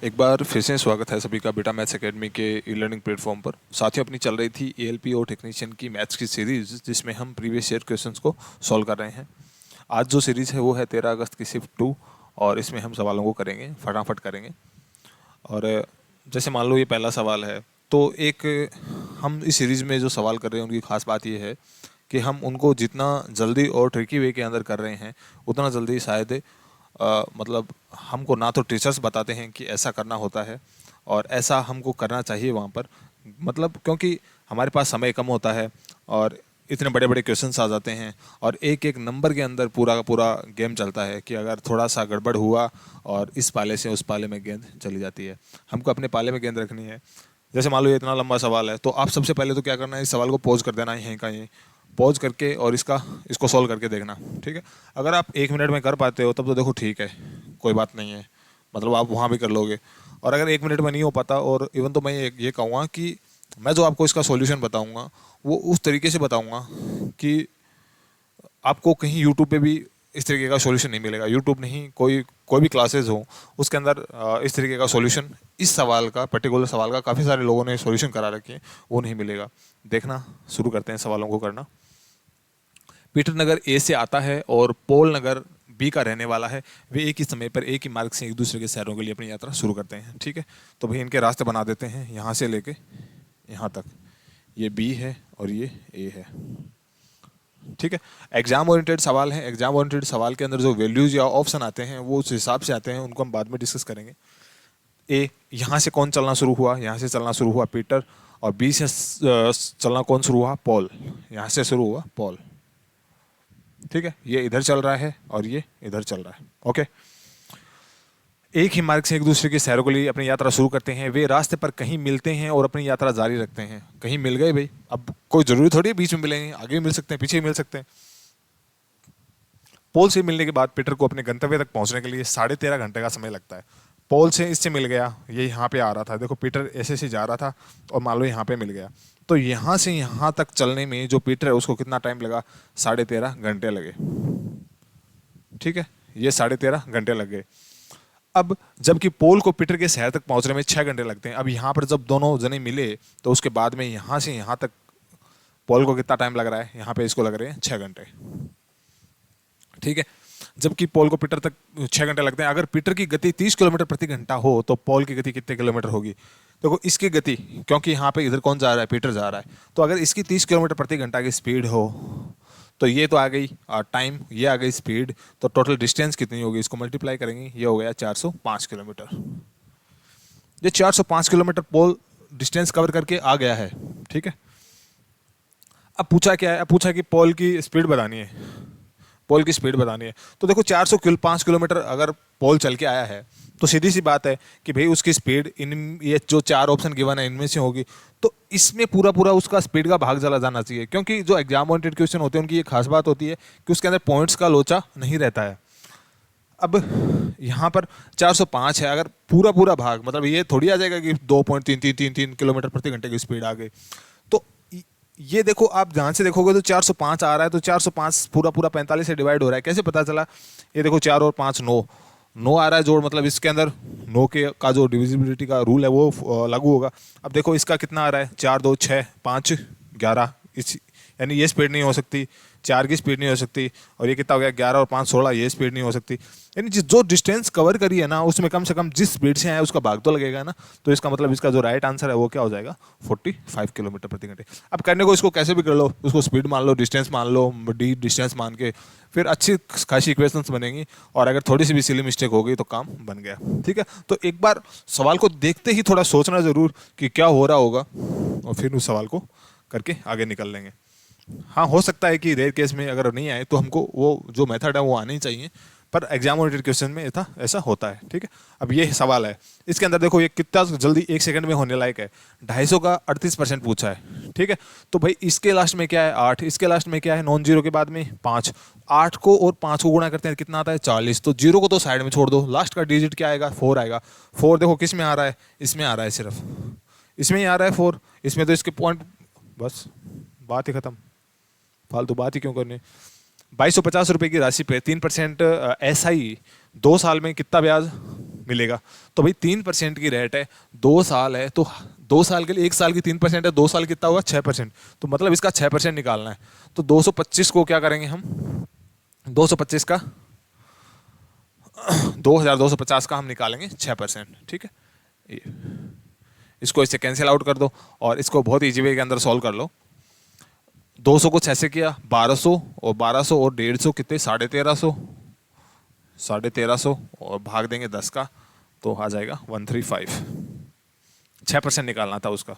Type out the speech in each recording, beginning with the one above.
एक बार फिर से स्वागत है सभी का बेटा मैथ्स एकेडमी के ई लर्निंग प्लेटफॉर्म पर। साथियों, अपनी चल रही थी एएलपी और टेक्नीशियन की मैथ्स की सीरीज, जिसमें हम प्रीवियस ईयर क्वेश्चंस को सॉल्व कर रहे हैं। आज जो सीरीज है वो है 13 अगस्त की शिफ्ट 2, और इसमें हम सवालों को करेंगे, फटाफट करेंगे। और जैसे मान लो ये पहला सवाल है, तो एक हम इस सीरीज़ में जो सवाल कर रहे हैं उनकी खास बात ये है कि हम उनको जितना जल्दी और ट्रिकी वे के अंदर कर रहे हैं, उतना जल्दी शायद मतलब हमको ना तो टीचर्स बताते हैं कि ऐसा करना होता है और ऐसा हमको करना चाहिए वहाँ पर, मतलब क्योंकि हमारे पास समय कम होता है और इतने बड़े बड़े क्वेश्चंस आ जाते हैं और एक एक नंबर के अंदर पूरा का पूरा गेम चलता है कि अगर थोड़ा सा गड़बड़ हुआ और इस पाले से उस पाले में गेंद चली जाती है। हमको अपने पाले में गेंद रखनी है। जैसे मान लो ये इतना लंबा सवाल है, तो आप सबसे पहले तो क्या करना है, इस सवाल को पॉज कर देना है, यहीं का यहीं पॉज करके और इसको सॉल्व करके देखना। ठीक है, अगर आप 1 मिनट में कर पाते हो तब तो देखो ठीक है, कोई बात नहीं है, मतलब आप वहाँ भी कर लोगे। और अगर 1 मिनट में नहीं हो पाता, और इवन तो मैं ये कहूँगा कि मैं जो आपको इसका सॉल्यूशन बताऊँगा वो उस तरीके से बताऊँगा कि आपको कहीं यूट्यूब पे भी इस तरीके का सॉल्यूशन नहीं मिलेगा। यूट्यूब नहीं, कोई भी क्लासेस हो उसके अंदर इस तरीके का सॉल्यूशन, इस सवाल का, पर्टिकुलर सवाल का काफ़ी सारे लोगों ने सॉल्यूशन करा रखे हैं, वो नहीं मिलेगा। देखना शुरू करते हैं सवालों को करना। पीटर नगर ए से आता है और पोल नगर बी का रहने वाला है। वे एक ही समय पर एक ही मार्ग से एक दूसरे के शहरों के लिए अपनी यात्रा शुरू करते हैं। ठीक है, तो भाई इनके रास्ते बना देते हैं, यहाँ से लेके यहाँ तक। ये बी है और ये ए है। ठीक है, एग्जाम ओरिएंटेड सवाल है। एग्जाम ओरिएंटेड सवाल के अंदर जो वैल्यूज या ऑप्शन आते हैं वो उस हिसाब से आते हैं, उनको हम बाद में डिस्कस करेंगे। ए, यहाँ से कौन चलना शुरू हुआ, यहाँ से चलना शुरू हुआ पीटर। और बी से चलना कौन शुरू हुआ, पॉल। यहाँ से शुरू हुआ पॉल। ठीक है, ये इधर चल रहा है और ये इधर चल रहा है। ओके, एक ही मार्ग से एक दूसरे के शहरों के लिए अपनी यात्रा शुरू करते हैं। वे रास्ते पर कहीं मिलते हैं और अपनी यात्रा जारी रखते हैं। कहीं मिल गए भाई, अब कोई जरूरी थोड़ी है बीच में मिलेंगे, आगे भी मिल सकते हैं, पीछे भी मिल सकते हैं। पोल से मिलने के बाद पीटर को अपने गंतव्य तक पहुंचने के लिए 13.5 घंटे का समय लगता है। पोल से इससे मिल गया, ये यहाँ पे आ रहा था, देखो पीटर ऐसे से जा रहा था और मान लो यहाँ पे मिल गया, तो यहाँ से यहाँ तक चलने में जो पीटर है उसको कितना टाइम लगा, 13.5 घंटे लगे। ठीक है, ये 13.5 घंटे लग गए। अब जबकि पोल को पीटर के शहर तक पहुंचने में 6 घंटे लगते हैं। अब यहाँ पर जब दोनों जने मिले तो उसके बाद में यहाँ से यहाँ तक पोल को कितना टाइम लग रहा है, यहाँ पे इसको लग रहे हैं 6 घंटे। ठीक है, जबकि पोल को पीटर तक 6 घंटे लगते हैं। अगर पीटर की गति 30 किलोमीटर प्रति घंटा हो तो पोल की गति कितने किलोमीटर होगी। देखो इसकी गति, क्योंकि यहाँ पे इधर कौन जा रहा है, पीटर जा रहा है, तो अगर इसकी 30 किलोमीटर प्रति घंटा की स्पीड हो तो ये तो आ गई टाइम, ये आ गई स्पीड, तो टोटल डिस्टेंस कितनी होगी, इसको मल्टीप्लाई करेंगे, ये हो गया 405 किलोमीटर। ये 405 किलोमीटर पोल डिस्टेंस कवर करके आ गया है। ठीक है, अब पूछा क्या है, अब पूछा कि पोल की स्पीड बतानी है, पोल की स्पीड बतानी है। तो देखो 405 किलोमीटर अगर पोल चल के आया है तो सीधी सी बात है कि भाई उसकी स्पीड इन, ये जो 4 ऑप्शन गिवन है इनमें से होगी, तो इसमें पूरा पूरा उसका स्पीड का भाग चला जाना चाहिए। क्योंकि जो एग्जाम ओरिएंटेड क्वेश्चन होते हैं उनकी ये खास बात होती है कि उसके अंदर पॉइंट्स का लोचा नहीं रहता है। अब यहाँ पर 405 है, अगर पूरा पूरा भाग, मतलब ये थोड़ी आ जाएगा कि 2.3333 किलोमीटर प्रति घंटे की स्पीड आ गई। तो ये देखो, आप ध्यान से देखोगे तो 405 आ रहा है, तो 405 पूरा पूरा 45 से डिवाइड हो रहा है, कैसे पता चला, ये देखो 4 और 5 9 आ रहा है जोड़, मतलब इसके अंदर 9 के का जो डिविजिबिलिटी का रूल है वो लागू होगा। अब देखो इसका कितना आ रहा है, 4 2 6 5 11, इस यानी ये स्पीड नहीं हो सकती, 4 की स्पीड नहीं हो सकती, और ये कितना हो गया 11 और 5 16, ये स्पीड नहीं हो सकती। यानी जो डिस्टेंस कवर करी है ना उसमें कम से कम जिस स्पीड से आया उसका भाग तो लगेगा ना। तो इसका मतलब इसका जो राइट आंसर है वो क्या हो जाएगा, 45 किलोमीटर प्रति घंटे। अब करने को इसको कैसे भी कर लो, उसको स्पीड मान लो, डिस्टेंस मान लो, डी डिस्टेंस मान के फिर अच्छी खासी इक्वेशंस बनेंगी, और अगर थोड़ी सी भी सिली मिस्टेक हो गई तो काम बन गया। ठीक है, तो एक बार सवाल को देखते ही थोड़ा सोचना जरूर कि क्या हो रहा होगा, और फिर उस सवाल को करके आगे निकल लेंगे। हाँ, हो सकता है कि रेयर केस में अगर नहीं आए तो हमको वो जो मेथड है वो आने ही चाहिए, पर एग्जाम ओरिएंटेड क्वेश्चन में ऐसा होता है। ठीक है, अब ये सवाल है, इसके अंदर देखो ये कितना जल्दी 1 सेकंड में होने लायक है। 250 का 38% पूछा है। ठीक है, तो भाई इसके लास्ट में क्या है 8, इसके लास्ट में क्या है नॉन जीरो के बाद में 5, 8 को और 5 को गुणा करते हैं कितना आता है 40, तो जीरो को तो साइड में छोड़ दो, लास्ट का डिजिट क्या आएगा 4 आएगा। 4 देखो किस में आ रहा है, इसमें आ रहा है, सिर्फ इसमें ही आ रहा है 4, इसमें तो इसके पॉइंट, बस बात ही खत्म, फालतू बात ही क्यों करनी। 2250 रुपए की राशि पे 3% SI 2 साल में कितना ब्याज, मिलेगा। तो भाई 3% की रेट है, 2 साल है, तो 2 साल के लिए 1 साल की 3% है, 2 साल कितना होगा 6%। तो मतलब इसका 6% निकालना है। तो 225 को क्या करेंगे हम, 225 का 2250 का हम निकालेंगे 6%। ठीक है, इसको इससे कैंसिल आउट कर दो और इसको बहुत इजी वे के अंदर सॉल्व कर लो। 200 को 6 से किया 1200, और 1200 और 150 कितने 1350, 1350 और भाग देंगे 10 का, तो आ जाएगा 135। 6% निकालना था उसका।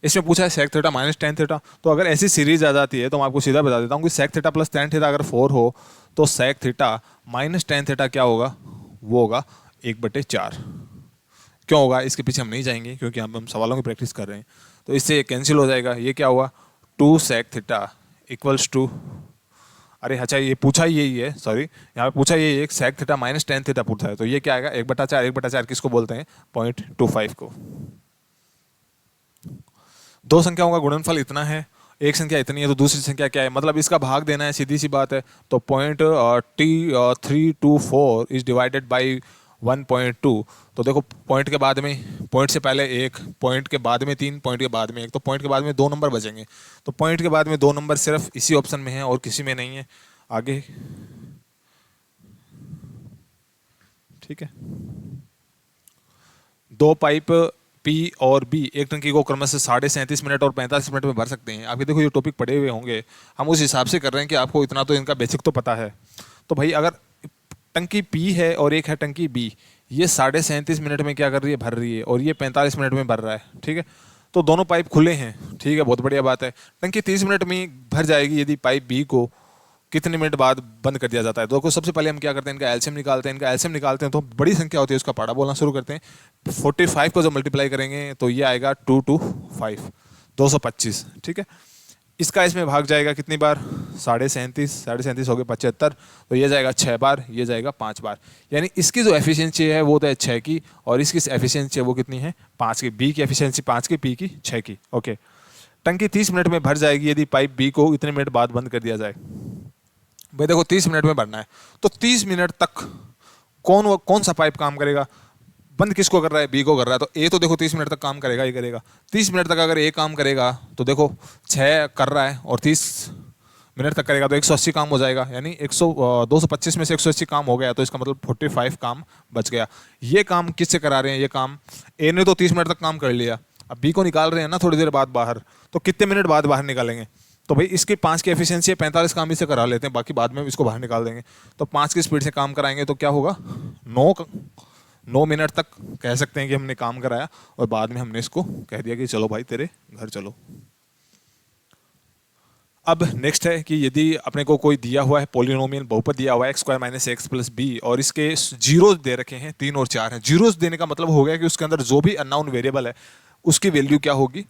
इसमें पूछा है sec theta minus tan theta. तो अगर ऐसी सीरीज आ जाती है तो मैं आपको सीधा बता देता हूँ कि sec theta plus tan theta अगर 4 हो तो sec theta minus tan theta क्या होगा, वो होगा 1/4। क्यों होगा इसके पीछे हम नहीं जाएंगे क्योंकि हम सवालों की प्रैक्टिस कर रहे हैं। तो इससे कैंसिल हो जाएगा। ये क्या हुआ, 2 सेक थीटा इक्वल्स टू, अरे अच्छा ये पूछा ही यही है, सॉरी यहाँ पे पूछा यही है, sec theta minus tan theta पूछा है। तो ये क्या आएगा 1/4। 1/4 किसको बोलते हैं, 0.25 को। दो संख्याओं का गुणनफल इतना है, एक संख्या इतनी है, तो दूसरी संख्या क्या है, मतलब इसका भाग देना है, सीधी सी बात है। तो 0.324 इज डिवाइडेड बाई 1.2। तो देखो पॉइंट के बाद में, पॉइंट से पहले 1, पॉइंट के बाद में 3, पॉइंट के बाद में 1, तो पॉइंट के बाद में 2 नंबर बचेंगे। तो पॉइंट के बाद में 2 नंबर सिर्फ इसी ऑप्शन में है और किसी में नहीं है। आगे ठीक है, 2 पाइप पी और बी एक टंकी को क्रमशः 37.5 मिनट और 45 मिनट में भर सकते हैं। आपके देखो ये टॉपिक पढ़े हुए होंगे, हम उस हिसाब से कर रहे हैं कि आपको इतना तो इनका बेसिक तो पता है। तो भाई अगर टंकी पी है और एक है टंकी बी, ये 37.5 मिनट में क्या कर रही है, भर रही है, और ये 45 मिनट में भर रहा है। ठीक है, तो दोनों पाइप खुले हैं। ठीक है, बहुत बढ़िया बात है। टंकी 30 मिनट में भर जाएगी यदि पाइप बी को कितने मिनट बाद बंद कर दिया जाता है। तो सबसे पहले हम क्या करते हैं, इनका एलसीएम निकालते हैं। इनका एलसीएम निकालते हैं तो बड़ी संख्या होती है, उसका पाड़ा बोलना शुरू करते हैं। 45 को जब मल्टीप्लाई करेंगे तो ये आएगा 2 to 5, 225। ठीक है, इसका इसमें भाग जाएगा कितनी बार, 37.5 हो गए 75, तो ये जाएगा 6 बार, ये जाएगा 5 बार। यानी इसकी जो एफिशिएंसी है वो तो है 6 की, और इसकी एफिशिएंसी है वो कितनी है 5 की। बी की एफिशिएंसी 5 की, पी की 6 की। ओके, टंकी 30 मिनट में भर जाएगी यदि पाइप बी को इतने मिनट बाद बंद कर दिया जाए। भाई देखो 30 मिनट में भरना है, तो 30 मिनट तक कौन सा पाइप काम करेगा, बंद किसको कर रहा है, बी को कर रहा है। तो ए तो देखो 30 मिनट तक काम करेगा ही करेगा। 30 मिनट तक अगर ए काम करेगा तो देखो 6 कर रहा है और 30 मिनट तक करेगा तो 180 काम हो जाएगा। यानी 225 में से 180 काम हो गया, तो इसका मतलब 45 काम बच गया। ये काम किससे करा रहे हैं, ये काम ए ने तो 30 मिनट तक काम कर लिया, अब बी को निकाल रहे हैं ना थोड़ी देर बाद बाहर, तो कितने मिनट बाद बाहर निकालेंगे। तो भाई इसकी 5 की एफिशिएंसी है, 45 काम इससे करा लेते हैं, बाकी बाद में इसको बाहर निकाल देंगे। तो 5 की स्पीड से काम कराएंगे तो क्या होगा, 9 मिनट तक कह सकते हैं कि हमने काम कराया, और बाद में हमने इसको कह दिया कि चलो भाई तेरे घर चलो। अब नेक्स्ट है कि यदि अपने को कोई दिया हुआ है पॉलिनोमियल बहुपद दिया हुआ है x² - x + b, और इसके जीरोस दे रखे हैं 3 और 4 हैं। जीरोस देने का मतलब हो गया कि उसके अंदर जो भी अननोन वेरिएबल है उसकी वैल्यू क्या होगी।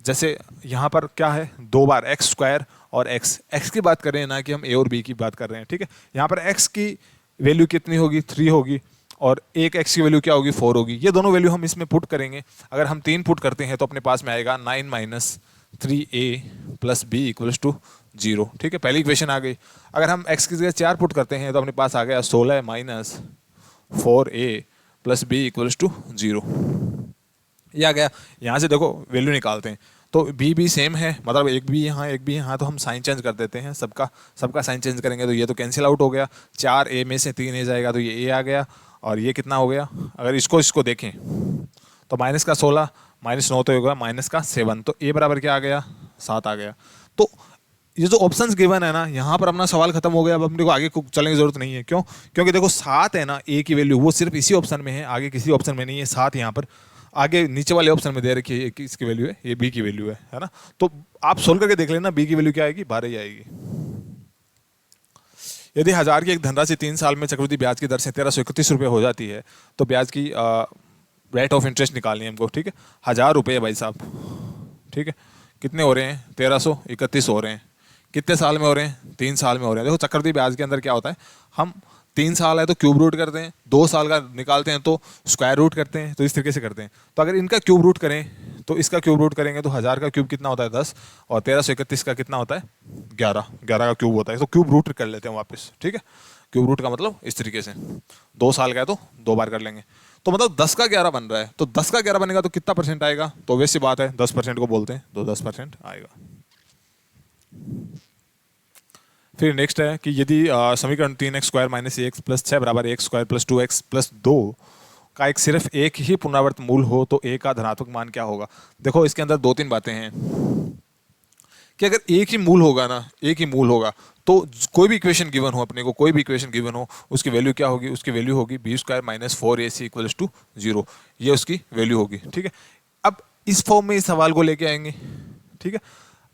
जैसे यहाँ पर क्या है, 2 बार x² और x की बात कर रहे हैं ना कि हम a और b की बात कर रहे हैं। ठीक है, यहाँ पर x की वैल्यू कितनी होगी, 3 होगी, और एक x की वैल्यू क्या होगी, 4 होगी। ये दोनों वैल्यू हम इसमें पुट करेंगे। अगर हम 3 पुट करते हैं तो अपने पास में आएगा 9 - 3a + b = 0। ठीक है, पहली इक्वेशन आ गई। अगर हम x की जगह 4 पुट करते हैं तो अपने पास आ गया 16 - 4a + b = 0। ये आ गया। यहाँ से देखो वैल्यू निकालते हैं, तो बी सेम है, मतलब एक भी यहाँ एक भी यहाँ, तो हम साइन चेंज कर देते हैं, सबका साइन चेंज करेंगे तो ये तो कैंसिल आउट हो गया। 4a में से 3a जाएगा तो ये a आ गया, और ये कितना हो गया, अगर इसको देखें तो माइनस का 16 - 9 तो होगा माइनस का 7, तो a बराबर क्या आ गया, 7 आ गया। तो ये जो ऑप्शंस गिवन है ना, यहाँ पर अपना सवाल खत्म हो गया। अब अपने को आगे चलने की जरूरत नहीं है। क्यों, क्योंकि देखो 7 है ना, a की वैल्यू वो सिर्फ इसी ऑप्शन में है, आगे किसी ऑप्शन में नहीं है। 7 यहाँ पर आगे नीचे वाले ऑप्शन में दे रखी है, इसकी वैल्यू है, ये बी की वैल्यू है ना। तो आप सोल्व करके देख लेना, बी की वैल्यू क्या आएगी, 12 ही आएगी। यदि 1000 की एक धनराशि 3 साल में चक्रवृद्धि ब्याज की दर से 1331 रुपये हो जाती है, तो ब्याज की रेट ऑफ इंटरेस्ट निकालनी है हमको। ठीक है, 1000 रुपये भाई साहब, ठीक है, कितने हो रहे हैं, 1331 हो रहे हैं। कितने साल में हो रहे हैं, 3 साल में हो रहे हैं। देखो चक्रवृद्धि ब्याज के अंदर क्या होता है, हम 3 साल है तो क्यूब रूट करते हैं, 2 साल का निकालते हैं तो स्क्वायर रूट करते हैं, तो इस तरीके से करते हैं। तो अगर इनका क्यूब रूट करें तो इसका क्यूब रूट करेंगे तो 1000 का क्यूब कितना होता है, 10, और 1331 का कितना होता है, 11 का क्यूब होता है। तो क्यूब रूट कर लेते हैं वापस। ठीक है, क्यूब रूट का मतलब इस तरीके से 2 साल का है तो 2 बार कर लेंगे। तो मतलब 10 का 11 बन रहा है, तो 10 का 11 बनेगा तो कितना परसेंट आएगा, तो वैसी बात है 10% को बोलते हैं, तो 10% आएगा। फिर नेक्स्ट है कि यदि समीकरण 3x² माइनस एक्स प्लस 6 बराबर x² प्लस 2x प्लस 2 का एक सिर्फ एक ही पुनरावर्त मूल हो तो a का धनात्मक मान क्या होगा। देखो इसके अंदर 2-3 बातें हैं कि अगर एक ही मूल होगा ना, एक ही मूल होगा तो कोई भी इक्वेशन गिवन हो, अपने को कोई भी इक्वेशन गिवन हो, उसकी वैल्यू क्या होगी, उसकी वैल्यू होगी b² minus 4ac equals to 0, ये उसकी वैल्यू होगी। ठीक है, अब इस फॉर्म में इस सवाल को लेके आएंगे। ठीक है,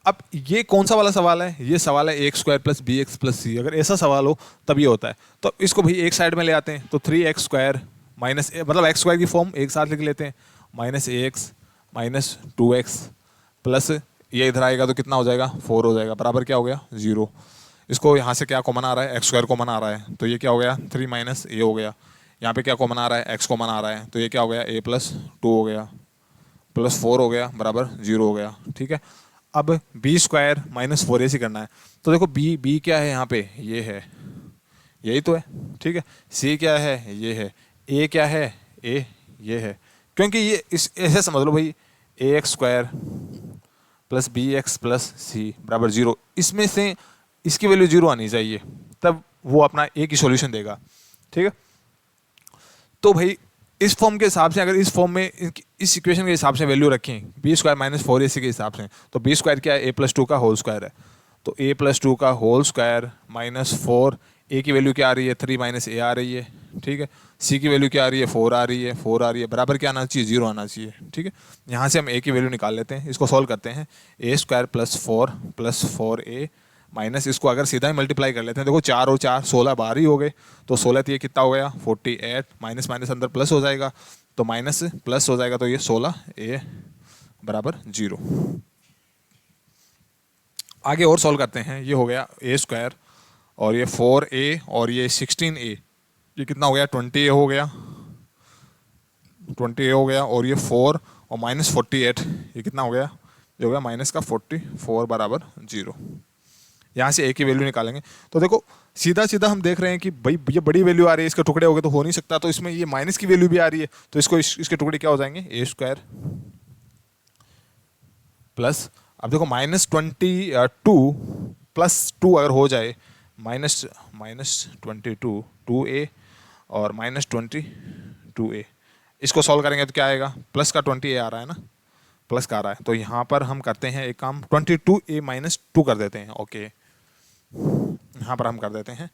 अब ये कौन सा वाला सवाल है, ये सवाल है x² plus bx plus c। अगर ऐसा सवाल हो तब ये होता है, तो इसको भाई एक साइड में ले आते हैं, तो 3x² माइनस मतलब x² की फॉर्म एक साथ लिख लेते हैं, minus ax minus 2x plus ये इधर आएगा तो कितना हो जाएगा 4 हो जाएगा, बराबर क्या हो गया 0। इसको यहाँ से क्या कॉमन आ रहा है, x² कॉमन आ रहा है, तो ये क्या हो गया 3 माइनस a हो गया। यहाँ पे क्या कॉमन आ रहा है, x कॉमन आ रहा है, तो ये क्या हो गया a प्लस 2 हो गया प्लस 4 हो गया बराबर 0 हो गया। ठीक है, अब b² माइनस 4ac करना है, तो देखो b क्या है यहाँ पे, ये है, यही तो है। ठीक है, c क्या है, ये है, a क्या है, a ये है, क्योंकि ये इस ऐसे समझ लो भाई ax² plus bx plus c बराबर 0, इसमें से इसकी वैल्यू 0 आनी चाहिए, तब वो अपना एक ही सॉल्यूशन देगा। ठीक है, तो भाई इस फॉर्म के हिसाब से, अगर इस फॉर्म में इस इक्वेशन के हिसाब से वैल्यू रखें b² माइनस 4ac के हिसाब से, तो b² क्या है, a प्लस 2 का होल स्क्वायर है, तो a प्लस 2 का होल स्क्वायर माइनस 4, a की वैल्यू क्या आ रही है 3 माइनस a आ रही है। ठीक है, c की वैल्यू क्या आ रही है 4 आ रही है, 4 आ रही है, बराबर क्या आना चाहिए 0 आना चाहिए। ठीक है, यहाँ से हम a की वैल्यू निकाल लेते हैं, इसको सॉल्व करते हैं, a² plus 4 plus 4a minus इसको अगर सीधा ही मल्टीप्लाई कर लेते हैं, देखो 4 और 4 16 बाहर ही हो गए, तो 16 ये कितना हो गया 48, माइनस माइनस अंदर प्लस हो जाएगा, तो माइनस प्लस हो जाएगा, तो ये 16a बराबर 0। आगे और सॉल्व करते हैं, ये हो गया a² और ये 4a और ये 16a, ये कितना हो गया 20a हो गया, 20a हो गया, और ये 4 और माइनस 48, ये कितना हो गया, ये हो गया माइनस का 44 बराबर 0। यहाँ से a की वैल्यू निकालेंगे, तो देखो सीधा सीधा हम देख रहे हैं कि भाई ये बड़ी वैल्यू आ रही है, इसके टुकड़े हो गए तो हो नहीं सकता, तो इसमें ये माइनस की वैल्यू भी आ रही है, तो इसको इसके टुकड़े क्या हो जाएंगे a² प्लस, अब देखो -22 प्लस 2 अगर हो जाए, -22 2a और -22a, इसको सॉल्व करेंगे तो क्या आएगा, प्लस का 20a आ रहा है ना, प्लस का आ रहा है, तो यहाँ पर हम करते हैं एक काम, 22a माइनस 2 कर देते हैं। ओके, यहाँ पर हम कर देते हैं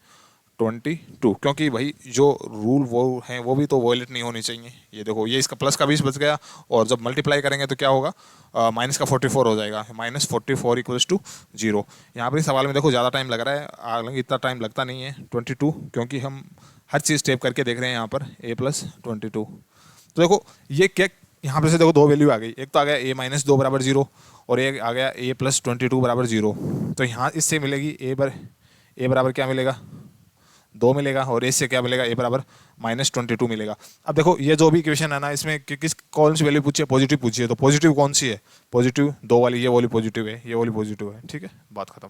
22, क्योंकि भाई जो रूल वो हैं वो भी तो वॉयलेट नहीं होनी चाहिए। ये देखो ये इसका प्लस का 20 बच गया, और जब मल्टीप्लाई करेंगे तो क्या होगा, माइनस का 44 हो जाएगा, -44 इक्वल्स टू 0। यहाँ पर इस सवाल में देखो ज़्यादा टाइम लग रहा है, हालांकि इतना टाइम लगता नहीं है 22, क्योंकि हम हर चीज़ स्टेप करके देख रहे हैं यहाँ पर a प्लस 22। तो देखो ये क्या, यहाँ पर से देखो दो वैल्यू आ गई, एक तो आ गया a माइनस 2 बराबर 0, और एक आ गया a प्लस 22 बराबर 0। तो यहाँ इससे मिलेगी a बराबर क्या मिलेगा 2 मिलेगा, और इससे क्या मिलेगा a बराबर -22 मिलेगा। अब देखो ये जो भी इक्वेशन है ना, इसमें किस कौन सी वैल्यू पूछी है, पॉजिटिव पूछी है, तो पॉजिटिव कौन सी है, पॉजिटिव 2 वाली, ये वाली पॉजिटिव है, ये वाली पॉजिटिव है। ठीक है, बात खत्म।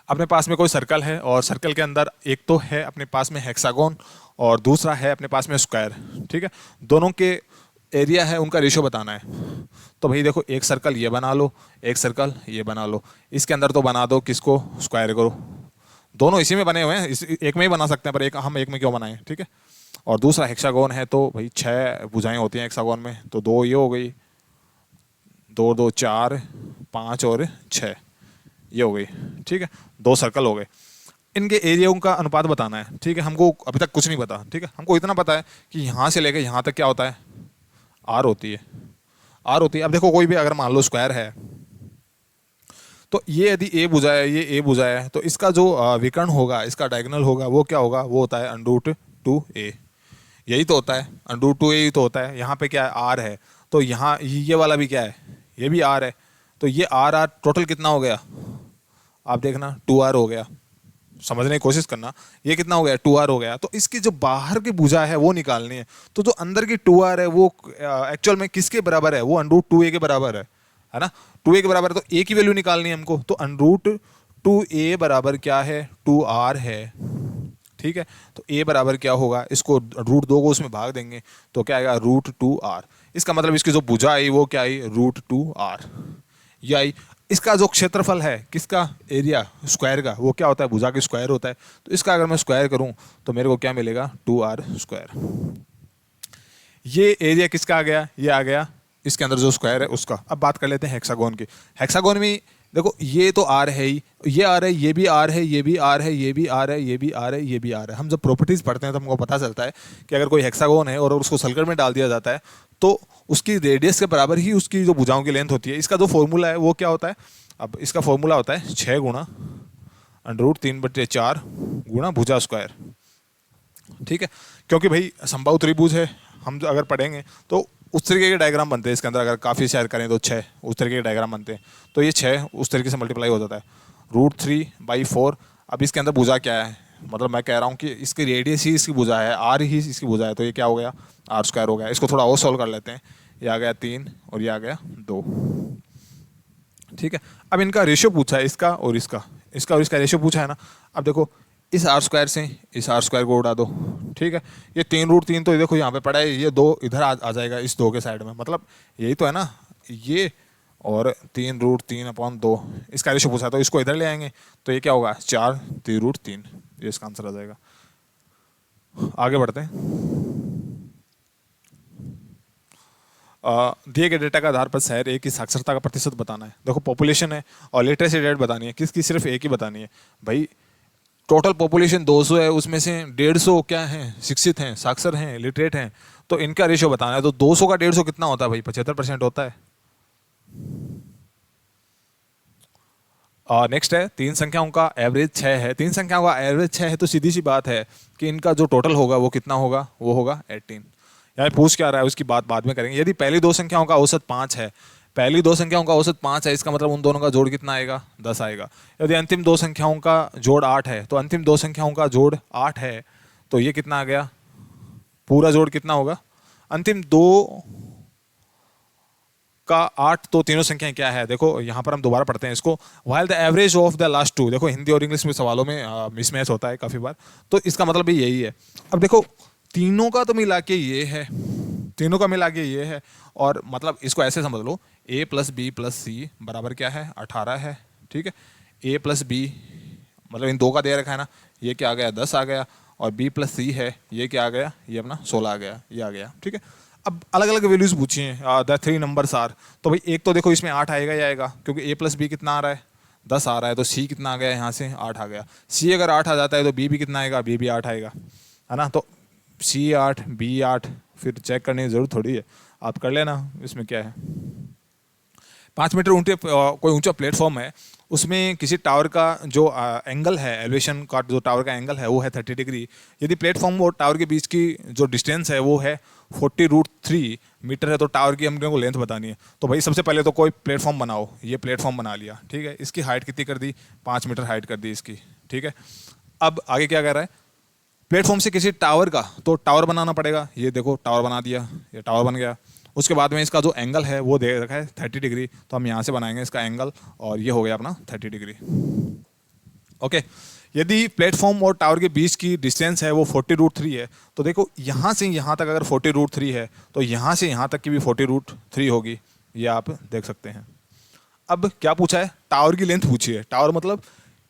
अपने पास में कोई सर्कल है, और सर्कल के अंदर एक तो है अपने पास में हेक्सागोन, और दूसरा है अपने पास में स्क्वायर। ठीक है, दोनों के एरिया है, उनका रेशियो बताना है। तो भाई देखो एक सर्कल ये बना लो, एक सर्कल ये बना लो, इसके अंदर तो बना दो किसको, स्क्वायर करो, दोनों इसी में बने हुए हैं, इस एक में ही बना सकते हैं, पर हम एक में क्यों बनाएं। ठीक है, और दूसरा हेक्सागोन है, तो भाई 6 भुजाएं होती हैं हेक्सागोन में, तो 2 ये हो गई, 2 2 4 5 और 6 ये हो गई। ठीक है, 2 सर्कल हो गए, इनके एरियाओं का अनुपात बताना है। ठीक है, हमको अभी तक कुछ नहीं पता। ठीक है, हमको इतना पता है कि यहाँ से लेकर यहाँ तक क्या होता है, आर होती है, आर होती है। अब देखो कोई भी अगर मान लो स्क्वायर है, तो ये यदि ए भुजा है, ये ए भुजा है, तो इसका जो विकर्ण होगा, इसका डायगोनल होगा, वो क्या होगा, वो होता है √2a। यही तो होता है, √2a ही तो होता है। यहाँ पे क्या है, आर है, तो यहाँ ये वाला भी क्या है, ये भी आर है, तो ये आर टोटल कितना हो गया, आप देखना 2r हो गया, समझने की कोशिश करना, ये कितना हो गया 2r हो गया। तो इसकी जो बाहर की भुजा है वो निकालनी है, तो जो अंदर की 2r है वो एक्चुअल में किसके बराबर है, वो √2a के बराबर है ना, 2a के बराबर है, तो a की वैल्यू निकालनी है हमको, तो 2a बराबर क्या है, 2r है, ठीक है। तो a बराबर क्या होगा, इसको √2 को उसमें भाग देंगे तो क्या आएगा, √2r। इसका मतलब इसकी जो भुजा आई वो क्या आई, √2r ये आई। इसका जो क्षेत्रफल है किसका, एरिया स्क्वायर का, वो क्या होता है, भुजा की स्क्वायर होता है। तो इसका अगर मैं स्क्वायर करूं तो मेरे को क्या मिलेगा, 2r²। ये एरिया किसका आ गया, ये आ गया इसके अंदर जो स्क्वायर है उसका। अब बात कर लेते हैं हेक्सागोन की। हेक्सागोन में देखो ये तो आर है ही, ये आर है, ये भी आर है, ये भी आर है, ये भी आर है, ये भी आर है, ये भी आर है। हम जब प्रॉपर्टीज पढ़ते हैं तो हमको पता चलता है कि अगर कोई हेक्सागोन है और उसको सर्कल में डाल दिया जाता है तो उसकी रेडियस के बराबर ही उसकी जो भुजाओं की लेंथ होती है। इसका जो फॉर्मूला है वो क्या होता है, अब इसका फॉर्मूला होता है 6 गुणा √3/4 गुणा भुजा स्क्वायर, ठीक है। क्योंकि भाई समबाहु त्रिभुज है, हम अगर पढ़ेंगे तो उस तरीके के डायग्राम बनते हैं इसके अंदर। अगर काफ़ी शेयर करें तो 6 उस तरीके के डायग्राम बनते हैं। तो ये 6 उस तरीके से मल्टीप्लाई हो जाता है, √3/4। अब इसके अंदर भुजा क्या है, मतलब मैं कह रहा हूँ कि इसकी रेडियस ही इसकी भुजा है, आर ही इसकी भुजा है, तो ये क्या हो गया, r² हो गया। इसको थोड़ा और सॉल्व कर लेते हैं। ये आ गया 3 और ये आ गया 2, ठीक है। अब इनका रेशियो पूछा है, इसका और इसका, इसका और इसका रेशियो पूछा है ना। अब देखो इस r² से इस r² को उड़ा दो, ठीक है। ये 3√3 तो देखो यहाँ पे पड़ा है, ये 2 इधर आ जाएगा इस 2 के साइड में, मतलब यही तो है ना ये, और 3√3/2 इसका रेशियो पूछा, तो इसको इधर ले आएंगे तो ये क्या होगा, 4 3√3, ये इसका आंसर आ जाएगा। आगे बढ़ते हैं। दिए गए डेटा के आधार पर शहर ए की साक्षरता का प्रतिशत बताना है। देखो पॉपुलेशन है और लिटरेसी रेट बतानी है, किसकी, सिर्फ ए की बतानी है। भाई टोटल पॉपुलेशन 200 है, उसमें से 150 क्या हैं, शिक्षित हैं, साक्षर हैं, लिटरेट हैं, तो इनका रेशियो बताना है। तो 200 का 150 कितना होता है भाई, 75% होता है। नेक्स्ट है 3 संख्याओं का एवरेज 6 है। 3 संख्याओं का एवरेज 6 है तो सीधी सी बात है कि इनका जो टोटल होगा वो कितना होगा, वो होगा 18। यार पूछ क्या रहा है उसकी बात बाद में करेंगे। यदि पहली 2 संख्याओं का औसत 5 है, पहली 2 संख्याओं का औसत 5 है, इसका मतलब उन दोनों का जोड़ कितना आएगा, 10 आएगा। यदि अंतिम 2 संख्याओं का जोड़ 8 है, तो अंतिम 2 संख्याओं का जोड़ 8 है, तो ये कितना आ गया, पूरा जोड़ कितना होगा, अंतिम 2 का 8, तो तीनों संख्याएं क्या है, देखो यहाँ पर हम दोबारा पढ़ते हैं इसको। While the average of the last 2, देखो हिंदी और इंग्लिश में सवालों में मिसमैच होता है काफ़ी बार, तो इसका मतलब भी यही है। अब देखो तीनों का तो मिला के ये है, तीनों का मिला के ये है, और मतलब इसको ऐसे समझ लो a + b + c बराबर क्या है, 18 है, ठीक है। a + b मतलब इन 2 का दे रखा है ना, ये क्या आ गया, 10 आ गया, और b + c है, ये क्या आ गया, ये अपना 16 आ गया, ये आ गया, ठीक है। अब अलग अलग वैल्यूज पूछी हैं, द 3 नंबर्स आर, तो भाई एक तो देखो इसमें 8 आएगा ही आएगा, क्योंकि a + b कितना आ रहा है, 10 आ रहा है, तो c कितना आ गया, यहाँ से 8 आ गया। c अगर 8 आ जाता है तो b भी कितना आएगा, b भी 8 आएगा, है ना। तो c 8 b 8, फिर चेक करने की जरूरत थोड़ी है, आप कर लेना, इसमें क्या है। 5 मीटर ऊंचे कोई ऊंचा प्लेटफॉर्म है, उसमें किसी टावर का जो एंगल है, एलिवेशन का जो टावर का एंगल है वो है 30 डिग्री। यदि प्लेटफॉर्म और टावर के बीच की जो डिस्टेंस है वो है 40√3 मीटर है, तो टावर की हमने को लेंथ बतानी है। तो भाई सबसे पहले तो कोई प्लेटफॉर्म बनाओ, ये प्लेटफॉर्म बना लिया, ठीक है। इसकी हाइट कितनी कर दी, 5 मीटर हाइट कर दी इसकी, ठीक है। अब आगे क्या कह रहा है, प्लेटफॉर्म से किसी टावर का, तो टावर बनाना पड़ेगा, ये देखो टावर बना दिया, ये टावर बन गया। उसके बाद में इसका जो एंगल है वो दे रखा है 30 डिग्री, तो हम यहाँ से बनाएंगे इसका एंगल, और ये हो गया अपना 30 डिग्री, ओके। यदि प्लेटफॉर्म और टावर के बीच की डिस्टेंस है वो 40√3 है, तो देखो यहाँ से यहाँ तक अगर 40√3 है, तो यहाँ से यहाँ तक की भी 40√3 होगी, ये आप देख सकते हैं। अब क्या पूछा है, टावर की लेंथ पूछी है। टावर मतलब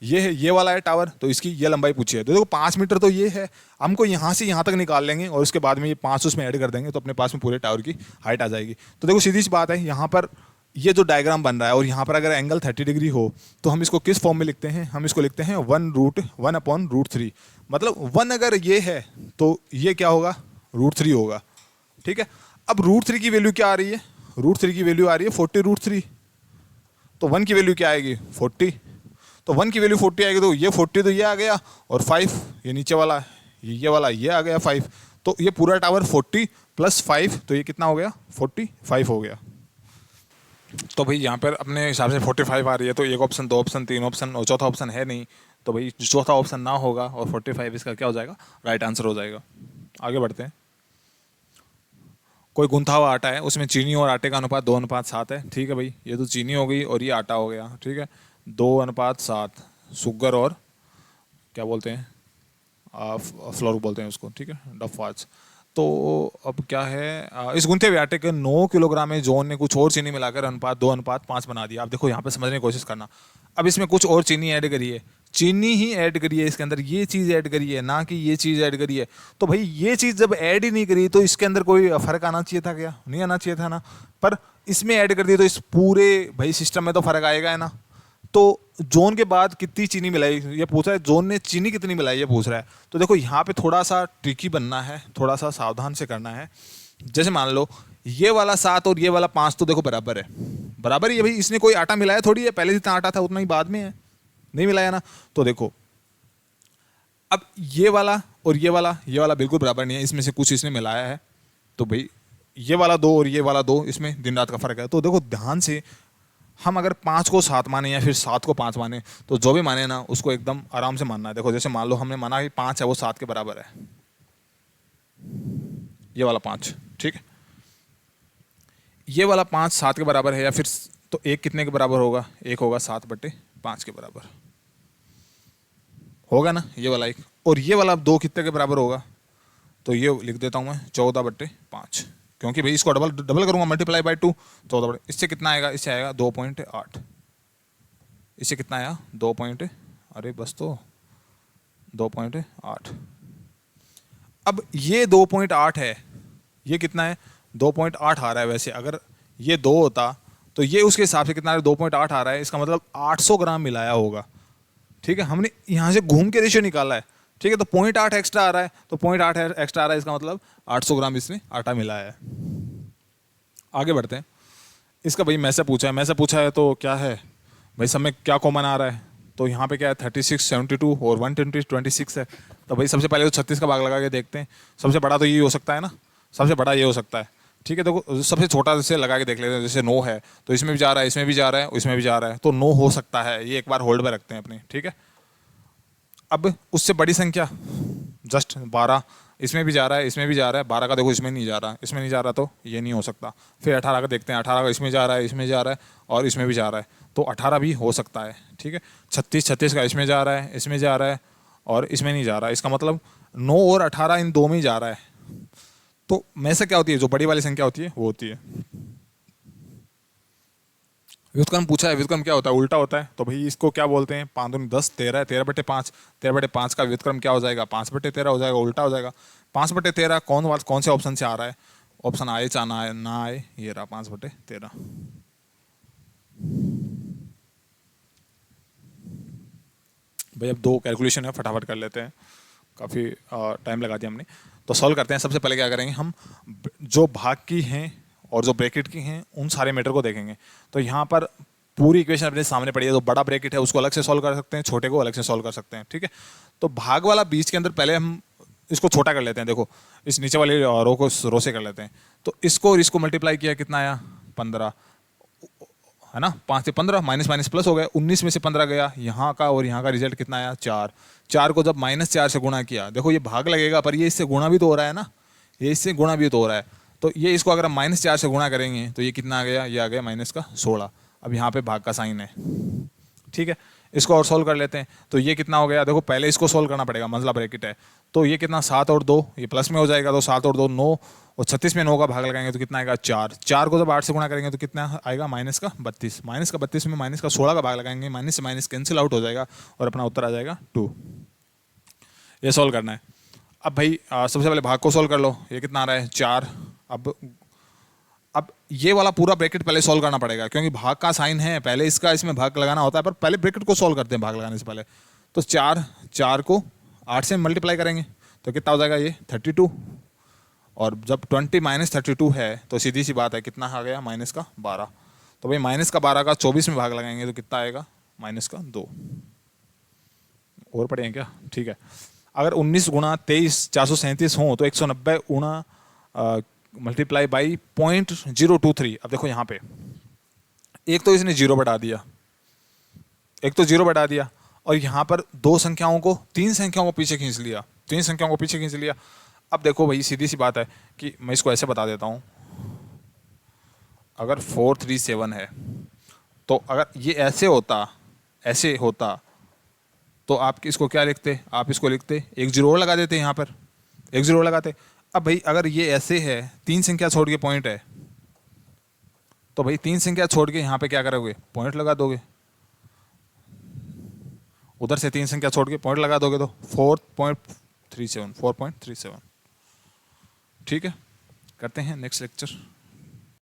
ये है, ये वाला है टावर, तो इसकी ये लंबाई पूछी है। तो देखो 5 मीटर तो ये है, हमको यहाँ से यहाँ तक निकाल लेंगे और उसके बाद में ये 5 उसमें ऐड कर देंगे, तो अपने पास में पूरे टावर की हाइट आ जाएगी। तो देखो सीधी सी बात है, यहाँ पर ये जो डायग्राम बन रहा है और यहाँ पर अगर एंगल 30 डिग्री हो, तो हम इसको किस फॉर्म में लिखते हैं, हम इसको लिखते हैं 1/√3। मतलब 1 अगर ये है तो ये क्या होगा, √3 होगा, ठीक है। अब √3 की वैल्यू क्या आ रही है, √3 की वैल्यू आ रही है 40√3, तो 1 की वैल्यू क्या आएगी, 40, तो 1 की वैल्यू 40 आएगी, तो ये 40 तो ये आ गया, और 5 ये नीचे वाला, ये वाला ये आ गया 5, तो ये पूरा टावर 40 + 5, तो ये कितना हो गया, 45 हो गया। तो भाई यहाँ पर अपने हिसाब से 45 आ रही है, तो 1 ऑप्शन, 2 ऑप्शन, 3 ऑप्शन और चौथा ऑप्शन है नहीं, तो भाई चौथा ऑप्शन ना होगा और 45 इसका क्या हो जाएगा, राइट आंसर हो जाएगा। आगे बढ़ते हैं। कोई गुंथा हुआ आटा है, उसमें चीनी और आटे का अनुपात 2:7 है, ठीक है भाई। ये तो चीनी हो गई और ये आटा हो गया, ठीक है, 2:7, सुगर और क्या बोलते हैं, फ्लोर बोलते हैं उसको, ठीक है, डफवाज। तो अब क्या है, इस गूंथे हुए आटे के 9 किलोग्राम में जॉन ने कुछ और चीनी मिलाकर अनुपात 2:5 बना दिया। आप देखो यहाँ पे समझने की कोशिश करना, अब इसमें कुछ और चीनी ऐड करी है, चीनी ही ऐड करी है इसके अंदर, ये चीज़ ऐड करी है, ना कि ये चीज़ ऐड करी है। तो भाई ये चीज़ जब ऐड ही नहीं करी तो इसके अंदर कोई फ़र्क आना चाहिए था क्या? नहीं आना चाहिए था ना, पर इसमें ऐड कर दी तो इस पूरे भाई सिस्टम में तो फ़र्क आएगा है ना। तो जोन के बाद कितनी चीनी मिलाई ये पूछ रहा है, जोन ने चीनी कितनी मिलाई ये पूछ रहा है। तो देखो यहाँ पे थोड़ा सा ट्रिकी बनना है, थोड़ा सा सावधान से करना है। जैसे मान लो ये वाला 7 और ये वाला 5 तो देखो बराबर है, बराबर ही है भाई, इसने कोई आटा मिलाया थोड़ी है, पहले जितना आटा था उतना ही बाद में है, नहीं मिलाया ना। तो देखो अब ये वाला और ये वाला बिल्कुल बराबर नहीं है, इसमें से कुछ इसने मिलाया है। तो भाई ये वाला 2 और ये वाला 2, इसमें दिन रात का फर्क है। तो देखो ध्यान से, हम अगर 5 को 7 माने या फिर 7 को 5 माने, तो जो भी माने ना उसको एकदम आराम से मानना है। देखो जैसे मान लो हमने माना कि 5 है वो 7 के बराबर है, ये वाला 5, ठीक है, ये वाला 5 7 के बराबर है, या फिर तो एक कितने के बराबर होगा, एक होगा 7/5 के बराबर होगा ना ये वाला एक। और ये वाला 2 कितने के बराबर होगा, तो ये लिख देता हूँ मैं 14/5, क्योंकि भाई इसको डबल डबल करूंगा, मल्टीप्लाई बाय 2, 14। इससे कितना आएगा, इससे आएगा 2.8, इससे कितना आया 2 पॉइंट, अरे बस तो 2.8। अब ये 2.8 है, ये कितना है 2.8 आ रहा है। वैसे अगर ये 2 होता तो ये उसके हिसाब से कितना है 2.8 आ रहा है, इसका मतलब 800 ग्राम मिलाया होगा, ठीक है। हमने यहाँ से घूम के रेशियो निकाला है, ठीक है, तो 0.8 एक्स्ट्रा आ रहा है, तो 0.8 एक्स्ट्रा आ रहा है, इसका मतलब 800 ग्राम इसने आटा मिलाया है। आगे बढ़ते हैं। इसका भाई मैं से पूछा है तो क्या है भाई, सब में क्या कॉमन आ रहा है, तो यहाँ पे क्या है 36, 72 और 120, 26 है। तो भाई सबसे पहले तो 36 का भाग लगा के देखते हैं, सबसे बड़ा तो ये हो सकता है ना, सबसे बड़ा ये हो सकता है, ठीक है। देखो सबसे छोटा से लगा के देख लेते हैं, जैसे 9 है तो इसमें भी जा रहा है, इसमें भी जा रहा है, इसमें भी जा रहा है, तो 9 हो सकता है, ये एक बार होल्ड में रखते हैं अपने, ठीक है। अब उससे बड़ी संख्या जस्ट 12, इसमें भी जा रहा है, इसमें भी जा रहा है, 12 का देखो इसमें नहीं जा रहा, इसमें नहीं जा रहा, तो ये नहीं हो सकता। फिर 18 का देखते हैं, 18 का इसमें जा रहा है, इसमें जा रहा है और इसमें भी जा रहा है, तो 18 भी हो सकता है, ठीक है। 36 का इसमें जा रहा है, इसमें जा रहा है और इसमें नहीं जा रहा है, इसका मतलब 9 और 18 इन दो में ही जा रहा है। तो में से क्या होती है, जो बड़ी वाली संख्या होती है वो होती है व्युत्क्रम। पूछा है व्युत्क्रम क्या होता है, उल्टा होता है। तो भाई इसको क्या बोलते हैं, 5 दूनी 10, 13 है, 13/5, 13/5 का व्युत्क्रम क्या हो जाएगा 5/13 हो जाएगा, उल्टा हो जाएगा। 5/13 कौन से ऑप्शन से आ रहा है, ऑप्शन आए चाहे ना आए, ना आए, ये रहा 5/13। भाई अब 2 कैलकुलेशन है, फटाफट कर लेते हैं, काफ़ी टाइम लगा दिया हमने। तो सॉल्व करते हैं। सबसे पहले क्या करेंगे, हम जो भाग की हैं और जो ब्रैकेट की हैं उन सारे मेटर को देखेंगे। तो यहाँ पर पूरी इक्वेशन अपने सामने पड़ी है, तो बड़ा ब्रैकेट है उसको अलग से सॉल्व कर सकते हैं, छोटे को अलग से सॉल्व कर सकते हैं, ठीक है। तो भाग वाला बीच के अंदर पहले हम इसको छोटा कर लेते हैं। देखो इस नीचे वाली रो को रो से कर लेते हैं, तो इसको और इसको मल्टीप्लाई किया कितना आया 15, है ना। 5 से 15 माइनस माइनस प्लस हो गया, 19 में से 15 गया, यहाँ का और यहाँ का रिजल्ट कितना आया 4। 4 को जब -4 से गुणा किया, देखो ये भाग लगेगा पर ये इससे गुणा भी तो हो रहा है ना, ये इससे गुणा भी तो हो रहा है। तो ये इसको अगर हम -4 से गुणा करेंगे तो ये कितना आ गया, ये आ गया -16। अब यहाँ पे भाग का साइन है, ठीक है। इसको और सोल्व कर लेते हैं, तो ये कितना हो गया, देखो पहले इसको सोल्व करना पड़ेगा, मंझला ब्रैकेट है, तो ये कितना 7 और 2 ये प्लस में हो जाएगा, तो 7 और 2 9, और 36 में 9 का भाग लगाएंगे तो कितना आएगा 4। 4 को जब 8 से गुणा करेंगे तो कितना आएगा -32। -32 में -16 का भाग लगाएंगे, माइनस से माइनस कैंसिल आउट हो जाएगा और अपना उत्तर आ जाएगा 2। ये सोल्व करना है। अब भाई सबसे पहले भाग को सोल्व कर लो, ये कितना आ रहा है 4। अब ये वाला पूरा ब्रैकेट पहले सॉल्व करना पड़ेगा, क्योंकि भाग का साइन है, पहले इसका इसमें भाग लगाना होता है, पर पहले ब्रैकेट को सॉल्व करते हैं भाग लगाने से पहले। तो 4 को 8 से मल्टीप्लाई करेंगे तो कितना हो जाएगा ये 32, और जब 20 - 32 है तो सीधी सी बात है कितना आ गया -12। तो भाई -12 का 24 में भाग लगाएंगे तो कितना आएगा -2। और पढ़ें क्या, ठीक है। अगर 19 गुणा 23 437 हो तो 190 गुणा मल्टीप्लाई बाई 0.023। अब देखो यहाँ पे एक तो इसने 0 बढ़ा दिया, एक तो 0 बढ़ा दिया, और यहाँ पर 2 संख्याओं को 3 संख्याओं को पीछे खींच लिया, 3 संख्याओं को पीछे खींच लिया। अब देखो भाई सीधी सी बात है कि मैं इसको ऐसे बता देता हूँ, अगर 437 है तो अगर ये ऐसे होता तो आप इसको क्या लिखते, आप इसको लिखते एक जीरो और लगा देते यहाँ पर, एक जीरो और लगाते। अब भाई अगर ये ऐसे है, 3 संख्या छोड़ के पॉइंट है, तो भाई 3 संख्या छोड़ के यहाँ पे क्या करोगे, पॉइंट लगा दोगे। उधर से 3 संख्या छोड़ के पॉइंट लगा दोगे तो 4.37, 4.37। ठीक है, करते हैं नेक्स्ट लेक्चर।